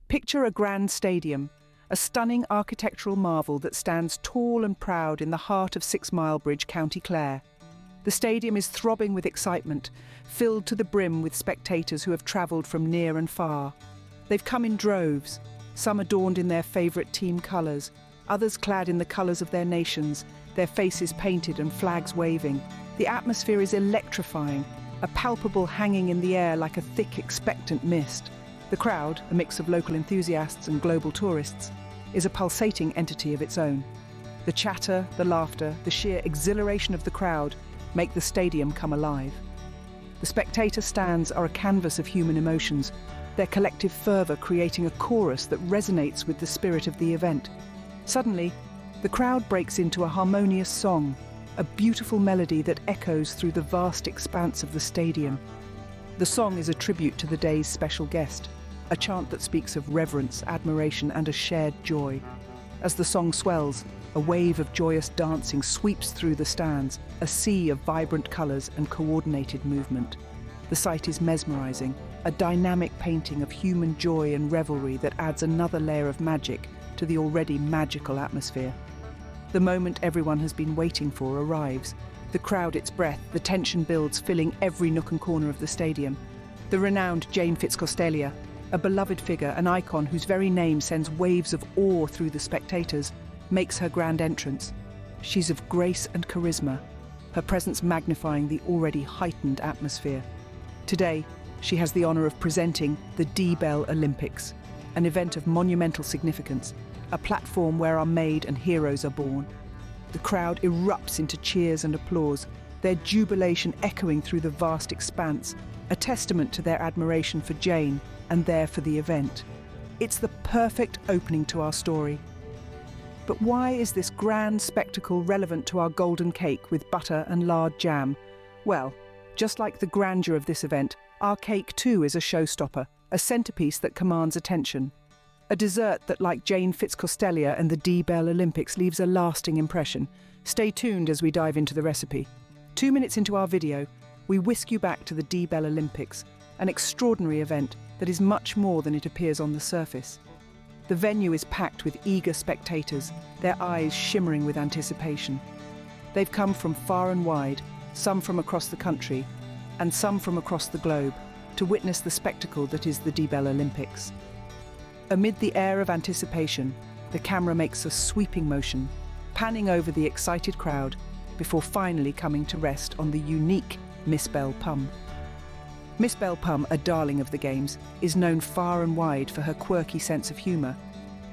Picture a grand stadium, a stunning architectural marvel that stands tall and proud in the heart of 6 Mile Bridge, County Clare. The stadium is throbbing with excitement, filled to the brim with spectators who have travelled from near and far. They've come in droves, some adorned in their favourite team colours, others clad in the colours of their nations, their faces painted and flags waving. The atmosphere is electrifying, a palpable hanging in the air like a thick, expectant mist. The crowd, a mix of local enthusiasts and global tourists, is a pulsating entity of its own. The chatter, the laughter, the sheer exhilaration of the crowd make the stadium come alive. The spectator stands are a canvas of human emotions, their collective fervour creating a chorus that resonates with the spirit of the event. Suddenly, the crowd breaks into a harmonious song, a beautiful melody that echoes through the vast expanse of the stadium. The song is a tribute to the day's special guest, a chant that speaks of reverence, admiration, and a shared joy. As the song swells, a wave of joyous dancing sweeps through the stands, a sea of vibrant colours and coordinated movement. The sight is mesmerising, a dynamic painting of human joy and revelry that adds another layer of magic to the already magical atmosphere. The moment everyone has been waiting for arrives. The crowd its breath, the tension builds, filling every nook and corner of the stadium. The renowned Jane Fitzcostelia, a beloved figure, an icon whose very name sends waves of awe through the spectators, makes her grand entrance. She's of grace and charisma, her presence magnifying the already heightened atmosphere. Today, she has the honour of presenting the D-Bell Olympics, an event of monumental significance, a platform where our made and heroes are born. The crowd erupts into cheers and applause, their jubilation echoing through the vast expanse, a testament to their admiration for Jane and there for the event. It's the perfect opening to our story. But why is this grand spectacle relevant to our golden cake with butter and lard jam? Well, just like the grandeur of this event, our cake too is a showstopper, a centrepiece that commands attention. A dessert that, like Jane Fitzcostelia and the D-Bell Olympics, leaves a lasting impression. Stay tuned as we dive into the recipe. 2 minutes into our video, we whisk you back to the D-Bell Olympics, an extraordinary event that is much more than it appears on the surface. The venue is packed with eager spectators, their eyes shimmering with anticipation. They've come from far and wide, some from across the country, and some from across the globe, to witness the spectacle that is the D-Bell Olympics. Amid the air of anticipation, the camera makes a sweeping motion, panning over the excited crowd before finally coming to rest on the unique Miss Bell Pum. Miss Bell Pum, a darling of the Games, is known far and wide for her quirky sense of humour.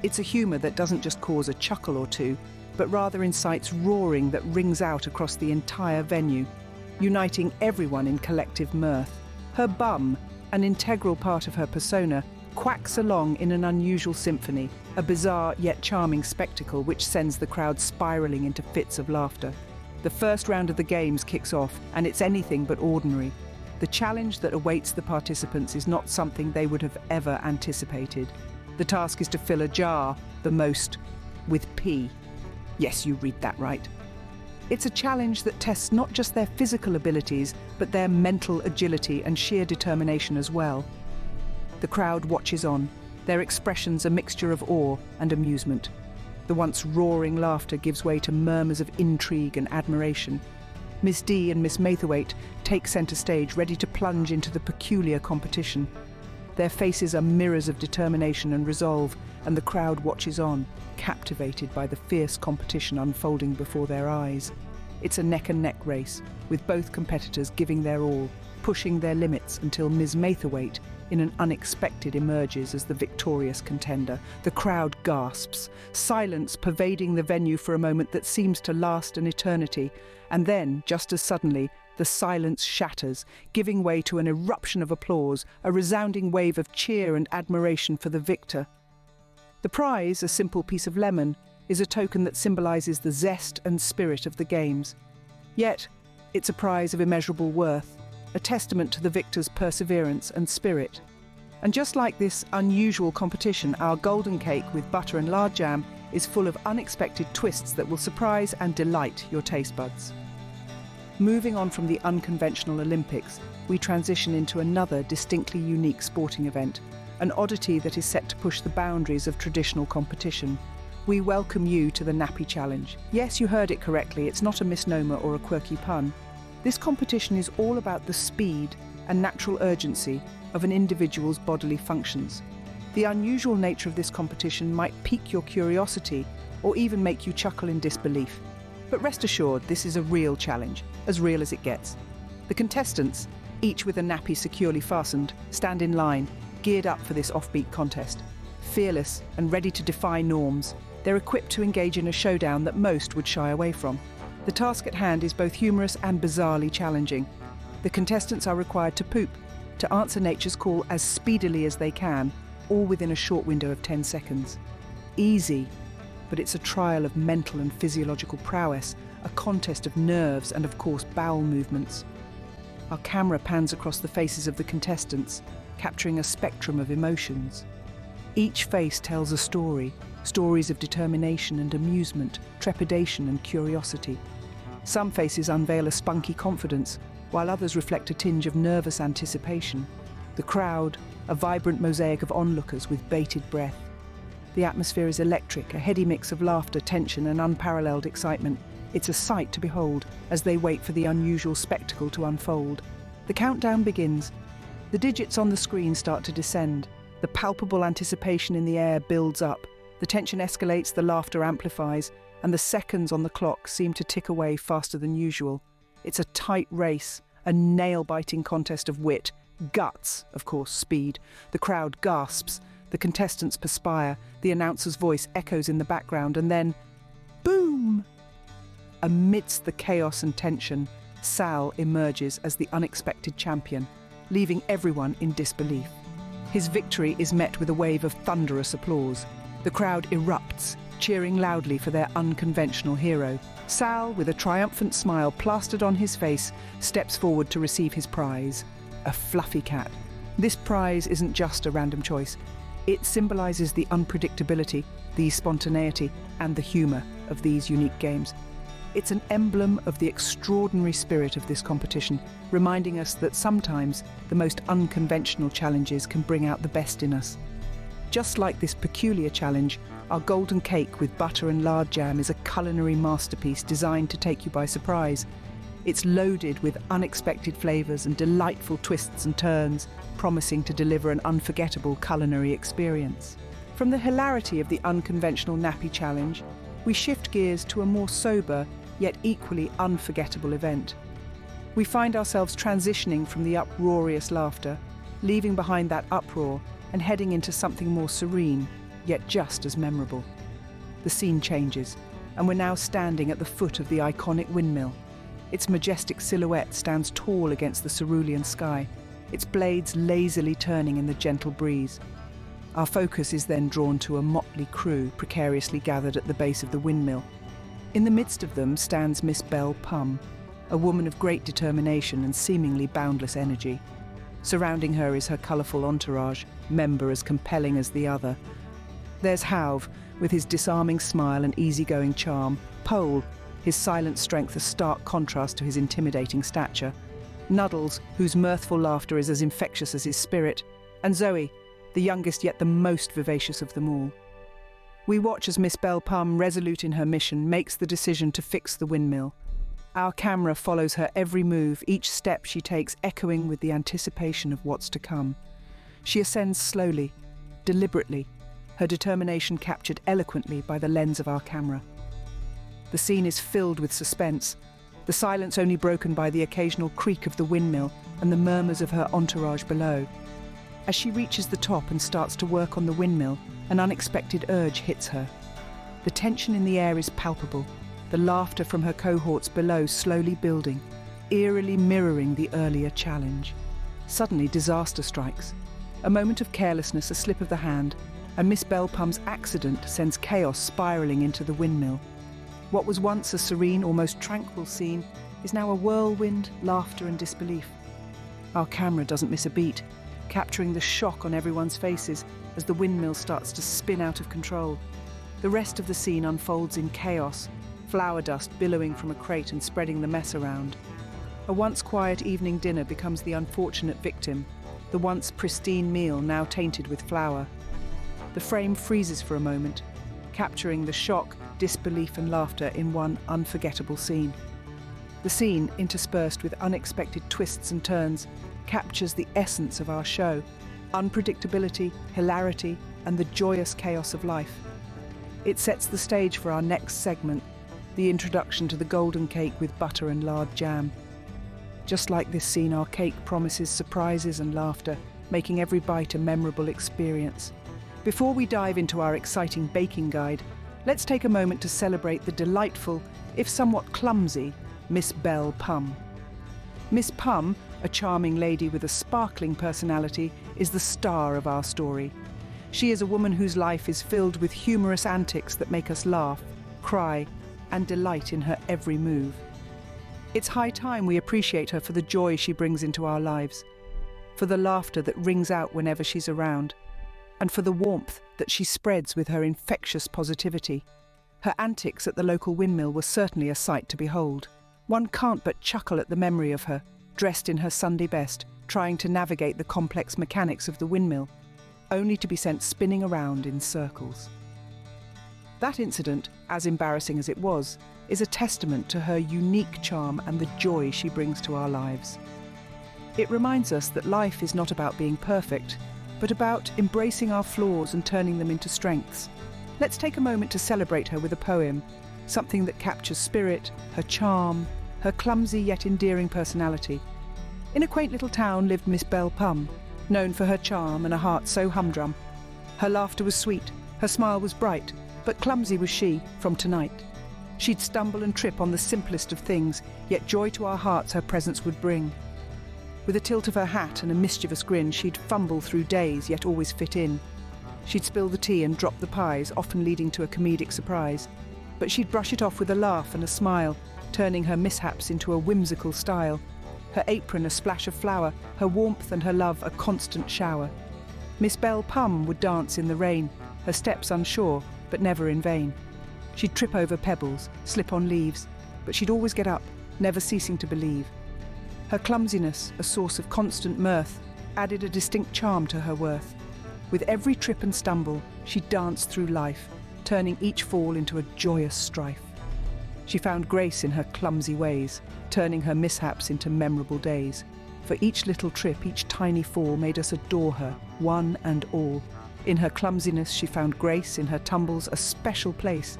It's a humour that doesn't just cause a chuckle or two, but rather incites roaring that rings out across the entire venue, uniting everyone in collective mirth. Her bum, an integral part of her persona, quacks along in an unusual symphony, a bizarre yet charming spectacle which sends the crowd spiralling into fits of laughter. The first round of the Games kicks off, and it's anything but ordinary. The challenge that awaits the participants is not something they would have ever anticipated. The task is to fill a jar, the most, with pee. Yes, you read that right. It's a challenge that tests not just their physical abilities, but their mental agility and sheer determination as well. The crowd watches on, their expressions a mixture of awe and amusement. The once roaring laughter gives way to murmurs of intrigue and admiration. Miss D and Miss Maitherwaite take centre stage, ready to plunge into the peculiar competition. Their faces are mirrors of determination and resolve, and the crowd watches on, captivated by the fierce competition unfolding before their eyes. It's a neck-and-neck race, with both competitors giving their all, pushing their limits until Miss Maitherwaite, in an unexpected, emerges as the victorious contender. The crowd gasps, silence pervading the venue for a moment that seems to last an eternity, and then, just as suddenly, the silence shatters, giving way to an eruption of applause, a resounding wave of cheer and admiration for the victor. The prize, a simple piece of lemon, is a token that symbolises the zest and spirit of the Games. Yet, it's a prize of immeasurable worth, a testament to the victor's perseverance and spirit. And just like this unusual competition, our golden cake with butter and lard jam is full of unexpected twists that will surprise and delight your taste buds. Moving on from the unconventional Olympics, we transition into another distinctly unique sporting event, an oddity that is set to push the boundaries of traditional competition. We welcome you to the Nappy Challenge. Yes, you heard it correctly, it's not a misnomer or a quirky pun. This competition is all about the speed and natural urgency of an individual's bodily functions. The unusual nature of this competition might pique your curiosity or even make you chuckle in disbelief. But rest assured, this is a real challenge, as real as it gets. The contestants, each with a nappy securely fastened, stand in line, geared up for this offbeat contest. Fearless and ready to defy norms, they're equipped to engage in a showdown that most would shy away from. The task at hand is both humorous and bizarrely challenging. The contestants are required to poop, to answer nature's call as speedily as they can, all within a short window of 10 seconds. Easy, but it's a trial of mental and physiological prowess, a contest of nerves and, of course, bowel movements. Our camera pans across the faces of the contestants, capturing a spectrum of emotions. Each face tells a story, stories of determination and amusement, trepidation and curiosity. Some faces unveil a spunky confidence, while others reflect a tinge of nervous anticipation. The crowd, a vibrant mosaic of onlookers with bated breath. The atmosphere is electric, a heady mix of laughter, tension and unparalleled excitement. It's a sight to behold as they wait for the unusual spectacle to unfold. The countdown begins. The digits on the screen start to descend. The palpable anticipation in the air builds up. The tension escalates, the laughter amplifies, and the seconds on the clock seem to tick away faster than usual. It's a tight race, a nail-biting contest of wit, guts, of course, speed. The crowd gasps, the contestants perspire, the announcer's voice echoes in the background, and then, boom! Amidst the chaos and tension, Sal emerges as the unexpected champion, leaving everyone in disbelief. His victory is met with a wave of thunderous applause. The crowd erupts, cheering loudly for their unconventional hero. Sal, with a triumphant smile plastered on his face, steps forward to receive his prize, a fluffy cat. This prize isn't just a random choice. It symbolises the unpredictability, the spontaneity, and the humour of these unique games. It's an emblem of the extraordinary spirit of this competition, reminding us that sometimes the most unconventional challenges can bring out the best in us. Just like this peculiar challenge, our golden cake with butter and lard jam is a culinary masterpiece designed to take you by surprise. It's loaded with unexpected flavours and delightful twists and turns, promising to deliver an unforgettable culinary experience. From the hilarity of the unconventional nappy challenge, we shift gears to a more sober, yet equally unforgettable event. We find ourselves transitioning from the uproarious laughter, leaving behind that uproar and heading into something more serene, yet just as memorable. The scene changes, and we're now standing at the foot of the iconic windmill. Its majestic silhouette stands tall against the cerulean sky, its blades lazily turning in the gentle breeze. Our focus is then drawn to a motley crew precariously gathered at the base of the windmill. In the midst of them stands Miss Belle Pum, a woman of great determination and seemingly boundless energy. Surrounding her is her colourful entourage, member as compelling as the other. There's Hauve, with his disarming smile and easygoing charm. Pole, his silent strength a stark contrast to his intimidating stature. Nuddles, whose mirthful laughter is as infectious as his spirit. And Zoe, the youngest yet the most vivacious of them all. We watch as Miss Belle Pum, resolute in her mission, makes the decision to fix the windmill. Our camera follows her every move, each step she takes echoing with the anticipation of what's to come. She ascends slowly, deliberately, her determination captured eloquently by the lens of our camera. The scene is filled with suspense, the silence only broken by the occasional creak of the windmill and the murmurs of her entourage below. As she reaches the top and starts to work on the windmill, an unexpected urge hits her. The tension in the air is palpable, the laughter from her cohorts below slowly building, eerily mirroring the earlier challenge. Suddenly, disaster strikes. A moment of carelessness, a slip of the hand, and Miss Belle Pum's accident sends chaos spiralling into the windmill. What was once a serene, almost tranquil scene is now a whirlwind, laughter and disbelief. Our camera doesn't miss a beat, capturing the shock on everyone's faces as the windmill starts to spin out of control. The rest of the scene unfolds in chaos, flour dust billowing from a crate and spreading the mess around. A once quiet evening dinner becomes the unfortunate victim, the once pristine meal now tainted with flour. The frame freezes for a moment, capturing the shock, disbelief and laughter in one unforgettable scene. The scene, interspersed with unexpected twists and turns, captures the essence of our show: unpredictability, hilarity, and the joyous chaos of life. It sets the stage for our next segment, the introduction to the golden cake with butter and lard jam. Just like this scene, our cake promises surprises and laughter, making every bite a memorable experience. Before we dive into our exciting baking guide, let's take a moment to celebrate the delightful, if somewhat clumsy, Miss Belle Pum. Miss Pum, a charming lady with a sparkling personality, is the star of our story. She is a woman whose life is filled with humorous antics that make us laugh, cry, and delight in her every move. It's high time we appreciate her for the joy she brings into our lives, for the laughter that rings out whenever she's around, and for the warmth that she spreads with her infectious positivity. Her antics at the local windmill were certainly a sight to behold. One can't but chuckle at the memory of her, dressed in her Sunday best, trying to navigate the complex mechanics of the windmill, only to be sent spinning around in circles. That incident, as embarrassing as it was, is a testament to her unique charm and the joy she brings to our lives. It reminds us that life is not about being perfect, but about embracing our flaws and turning them into strengths. Let's take a moment to celebrate her with a poem, something that captures spirit, her charm, her clumsy yet endearing personality. In a quaint little town lived Miss Belle Pum, known for her charm and a heart so humdrum. Her laughter was sweet, her smile was bright, but clumsy was she from tonight. She'd stumble and trip on the simplest of things, yet joy to our hearts her presence would bring. With a tilt of her hat and a mischievous grin, she'd fumble through days, yet always fit in. She'd spill the tea and drop the pies, often leading to a comedic surprise. But she'd brush it off with a laugh and a smile, turning her mishaps into a whimsical style. Her apron a splash of flour, her warmth and her love a constant shower. Miss Belle Pum would dance in the rain, her steps unsure, but never in vain. She'd trip over pebbles, slip on leaves, but she'd always get up, never ceasing to believe. Her clumsiness, a source of constant mirth, added a distinct charm to her worth. With every trip and stumble, she danced through life, turning each fall into a joyous strife. She found grace in her clumsy ways, turning her mishaps into memorable days. For each little trip, each tiny fall made us adore her, one and all. In her clumsiness, she found grace, in her tumbles a special place.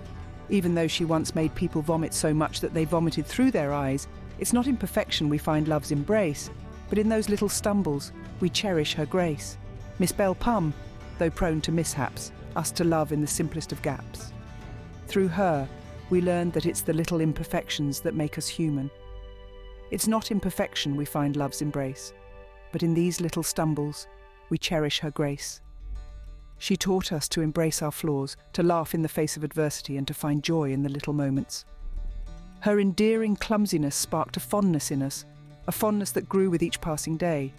Even though she once made people vomit so much that they vomited through their eyes, it's not in perfection we find love's embrace, but in those little stumbles we cherish her grace. Miss Belle Pum, though prone to mishaps, us to love in the simplest of gaps. Through her, we learned that it's the little imperfections that make us human. It's not in perfection we find love's embrace, but in these little stumbles we cherish her grace. She taught us to embrace our flaws, to laugh in the face of adversity and to find joy in the little moments. Her endearing clumsiness sparked a fondness in us, a fondness that grew with each passing day.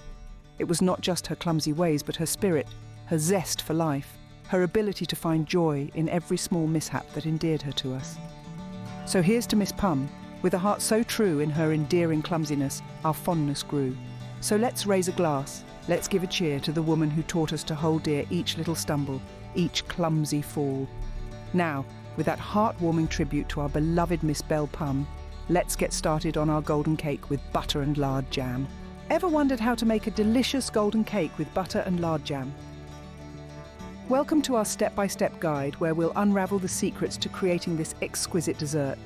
It was not just her clumsy ways, but her spirit, her zest for life, her ability to find joy in every small mishap that endeared her to us. So here's to Miss Pum, with a heart so true in her endearing clumsiness, our fondness grew. So let's raise a glass, let's give a cheer to the woman who taught us to hold dear each little stumble, each clumsy fall. Now, with that heartwarming tribute to our beloved Miss Belle Pum, let's get started on our golden cake with butter and lard jam. Ever wondered how to make a delicious golden cake with butter and lard jam? Welcome to our step-by-step guide where we'll unravel the secrets to creating this exquisite dessert.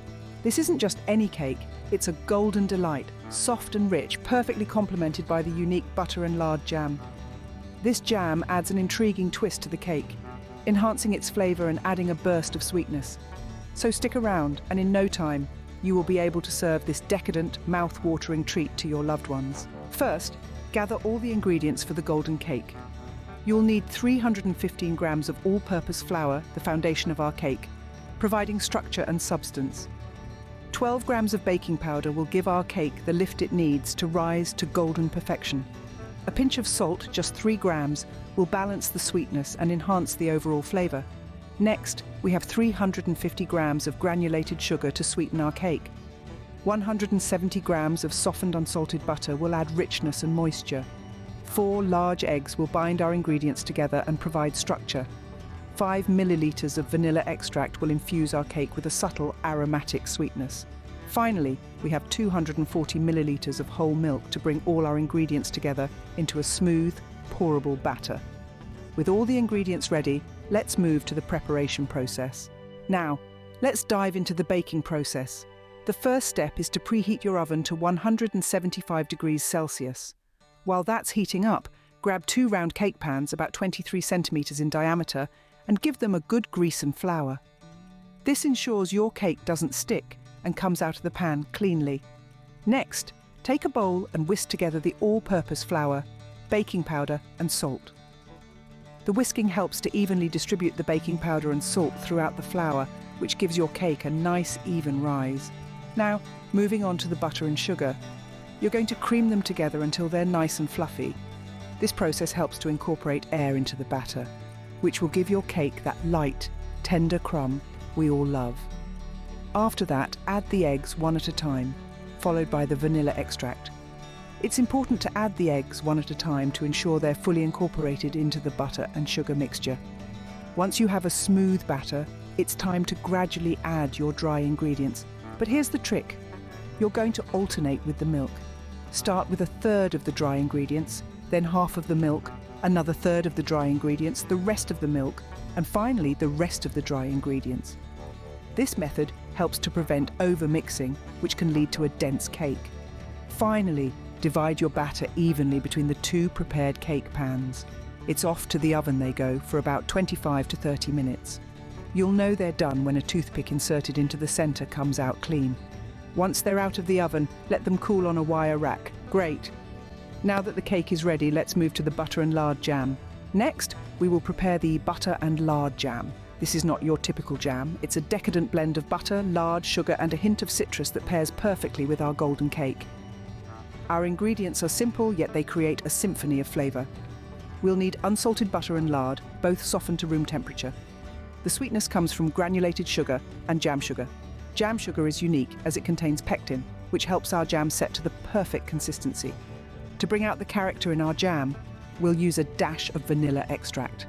This isn't just any cake, it's a golden delight, soft and rich, perfectly complemented by the unique butter and lard jam. This jam adds an intriguing twist to the cake, enhancing its flavour and adding a burst of sweetness. So stick around, and in no time, you will be able to serve this decadent, mouth-watering treat to your loved ones. First, gather all the ingredients for the golden cake. You'll need 315 grams of all-purpose flour, the foundation of our cake, providing structure and substance. 12 grams of baking powder will give our cake the lift it needs to rise to golden perfection. A pinch of salt, just 3 grams, will balance the sweetness and enhance the overall flavour. Next, we have 350 grams of granulated sugar to sweeten our cake. 170 grams of softened unsalted butter will add richness and moisture. 4 large eggs will bind our ingredients together and provide structure. 5 milliliters of vanilla extract will infuse our cake with a subtle aromatic sweetness. Finally, we have 240 milliliters of whole milk to bring all our ingredients together into a smooth, pourable batter. With all the ingredients ready, let's move to the preparation process. Now, let's dive into the baking process. The first step is to preheat your oven to 175 degrees Celsius. While that's heating up, grab 2 round cake pans about 23 centimeters in diameter and give them a good grease and flour. This ensures your cake doesn't stick and comes out of the pan cleanly. Next, take a bowl and whisk together the all-purpose flour, baking powder and salt. The whisking helps to evenly distribute the baking powder and salt throughout the flour, which gives your cake a nice even rise. Now, moving on to the butter and sugar. You're going to cream them together until they're nice and fluffy. This process helps to incorporate air into the batter, which will give your cake that light, tender crumb we all love. After that, add the eggs one at a time, followed by the vanilla extract. It's important to add the eggs one at a time to ensure they're fully incorporated into the butter and sugar mixture. Once you have a smooth batter, it's time to gradually add your dry ingredients. But here's the trick. You're going to alternate with the milk. Start with 1/3 of the dry ingredients, then half of the milk, another 1/3 of the dry ingredients, the rest of the milk, and finally the rest of the dry ingredients. This method helps to prevent over-mixing, which can lead to a dense cake. Finally, divide your batter evenly between the 2 prepared cake pans. It's off to the oven they go for about 25 to 30 minutes. You'll know they're done when a toothpick inserted into the center comes out clean. Once they're out of the oven, let them cool on a wire rack. Great! Now that the cake is ready, let's move to the butter and lard jam. Next, we will prepare the butter and lard jam. This is not your typical jam. It's a decadent blend of butter, lard, sugar, and a hint of citrus that pairs perfectly with our golden cake. Our ingredients are simple, yet they create a symphony of flavor. We'll need unsalted butter and lard, both softened to room temperature. The sweetness comes from granulated sugar and jam sugar. Jam sugar is unique as it contains pectin, which helps our jam set to the perfect consistency. To bring out the character in our jam, we'll use a dash of vanilla extract.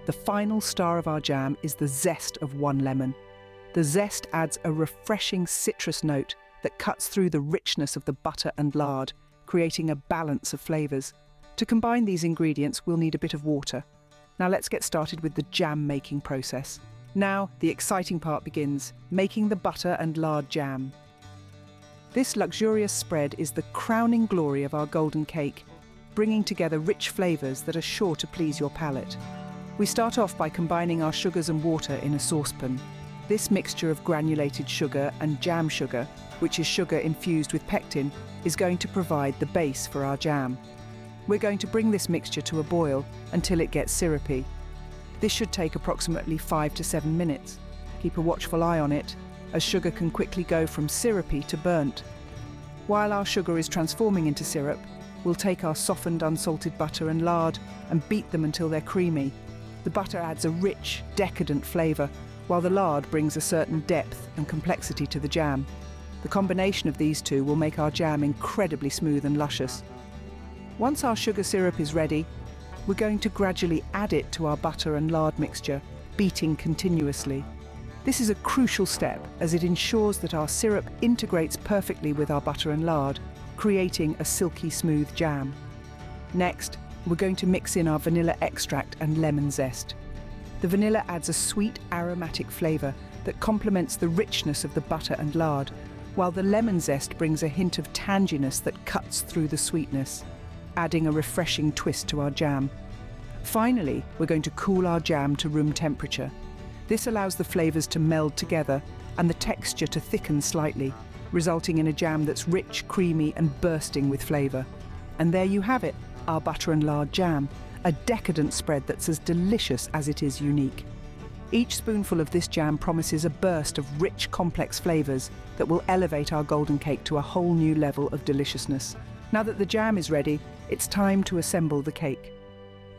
The final star of our jam is the zest of 1 lemon. The zest adds a refreshing citrus note that cuts through the richness of the butter and lard, creating a balance of flavors. To combine these ingredients, we'll need a bit of water. Now let's get started with the jam making process. Now, the exciting part begins, making the butter and lard jam. This luxurious spread is the crowning glory of our golden cake, bringing together rich flavors that are sure to please your palate. We start off by combining our sugars and water in a saucepan. This mixture of granulated sugar and jam sugar, which is sugar infused with pectin, is going to provide the base for our jam. We're going to bring this mixture to a boil until it gets syrupy. This should take approximately 5 to 7 minutes. Keep a watchful eye on it, as sugar can quickly go from syrupy to burnt. While our sugar is transforming into syrup, we'll take our softened unsalted butter and lard and beat them until they're creamy. The butter adds a rich, decadent flavour, while the lard brings a certain depth and complexity to the jam. The combination of these two will make our jam incredibly smooth and luscious. Once our sugar syrup is ready, we're going to gradually add it to our butter and lard mixture, beating continuously. This is a crucial step as it ensures that our syrup integrates perfectly with our butter and lard, creating a silky smooth jam. Next, we're going to mix in our vanilla extract and lemon zest. The vanilla adds a sweet, aromatic flavour that complements the richness of the butter and lard, while the lemon zest brings a hint of tanginess that cuts through the sweetness, adding a refreshing twist to our jam. Finally, we're going to cool our jam to room temperature. This allows the flavours to meld together and the texture to thicken slightly, resulting in a jam that's rich, creamy and bursting with flavour. And there you have it, our butter and lard jam, a decadent spread that's as delicious as it is unique. Each spoonful of this jam promises a burst of rich, complex flavours that will elevate our golden cake to a whole new level of deliciousness. Now that the jam is ready, it's time to assemble the cake.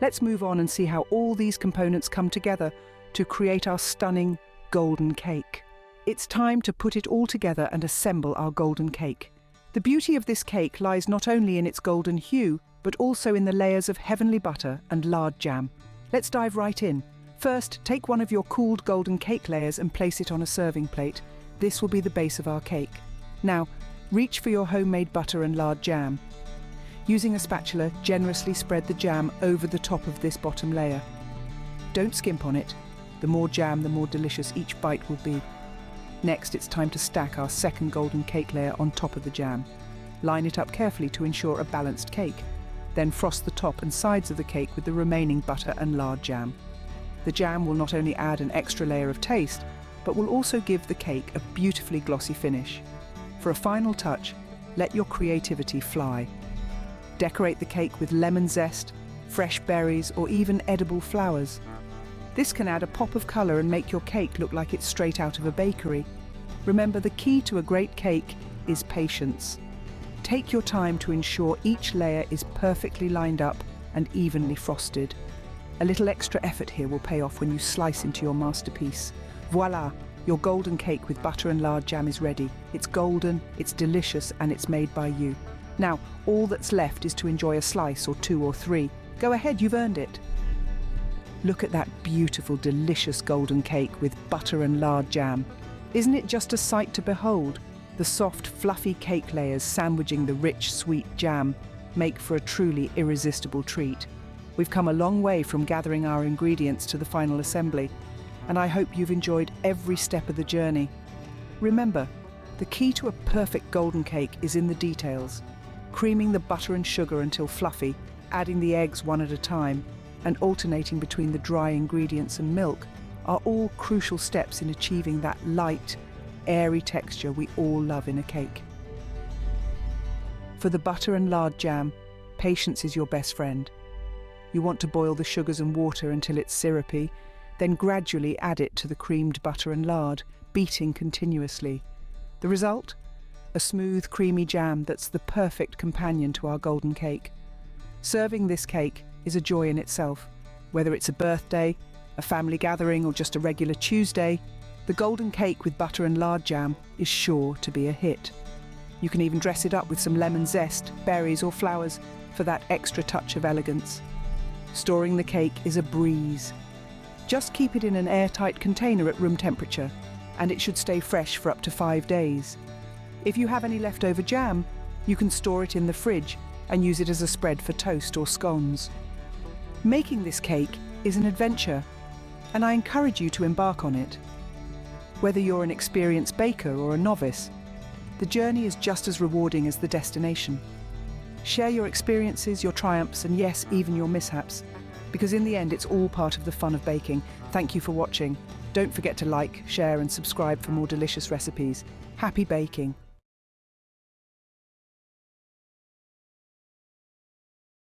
Let's move on and see how all these components come together to create our stunning golden cake. It's time to put it all together and assemble our golden cake. The beauty of this cake lies not only in its golden hue, but also in the layers of heavenly butter and lard jam. Let's dive right in. First, take one of your cooled golden cake layers and place it on a serving plate. This will be the base of our cake. Now, reach for your homemade butter and lard jam. Using a spatula, generously spread the jam over the top of this bottom layer. Don't skimp on it. The more jam, the more delicious each bite will be. Next, it's time to stack our second golden cake layer on top of the jam. Line it up carefully to ensure a balanced cake. Then frost the top and sides of the cake with the remaining butter and lard jam. The jam will not only add an extra layer of taste, but will also give the cake a beautifully glossy finish. For a final touch, let your creativity fly. Decorate the cake with lemon zest, fresh berries, or even edible flowers. This can add a pop of colour and make your cake look like it's straight out of a bakery. Remember, the key to a great cake is patience. Take your time to ensure each layer is perfectly lined up and evenly frosted. A little extra effort here will pay off when you slice into your masterpiece. Voila! Your golden cake with butter and lard jam is ready. It's golden, it's delicious, and it's made by you. Now, all that's left is to enjoy a slice or two or three. Go ahead, you've earned it. Look at that beautiful, delicious golden cake with butter and lard jam. Isn't it just a sight to behold? The soft, fluffy cake layers sandwiching the rich, sweet jam make for a truly irresistible treat. We've come a long way from gathering our ingredients to the final assembly, and I hope you've enjoyed every step of the journey. Remember, the key to a perfect golden cake is in the details. Creaming the butter and sugar until fluffy, adding the eggs one at a time, and alternating between the dry ingredients and milk are all crucial steps in achieving that light, airy texture we all love in a cake. For the butter and lard jam, patience is your best friend. You want to boil the sugars and water until it's syrupy, then gradually add it to the creamed butter and lard, beating continuously. The result? A smooth, creamy jam that's the perfect companion to our golden cake. Serving this cake is a joy in itself. Whether it's a birthday, a family gathering, or just a regular Tuesday, the golden cake with butter and lard jam is sure to be a hit. You can even dress it up with some lemon zest, berries, or flowers for that extra touch of elegance. Storing the cake is a breeze. Just keep it in an airtight container at room temperature, and it should stay fresh for up to 5 days. If you have any leftover jam, you can store it in the fridge and use it as a spread for toast or scones. Making this cake is an adventure, and I encourage you to embark on it. Whether you're an experienced baker or a novice, the journey is just as rewarding as the destination. Share your experiences, your triumphs, and yes, even your mishaps, because in the end, it's all part of the fun of baking. Thank you for watching. Don't forget to like, share, and subscribe for more delicious recipes. Happy baking!